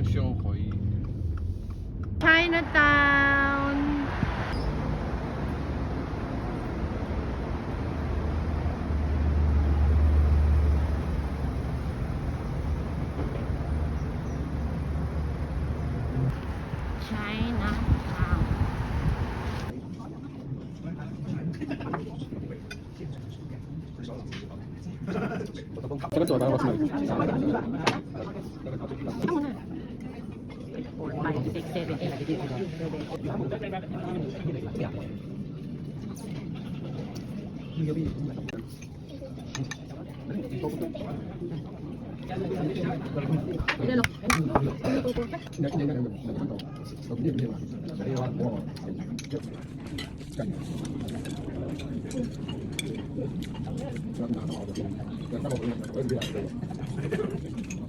show 可以。 Chinatown. Chinatown. 这个左边我是。 4, 5, 6, 7, 8.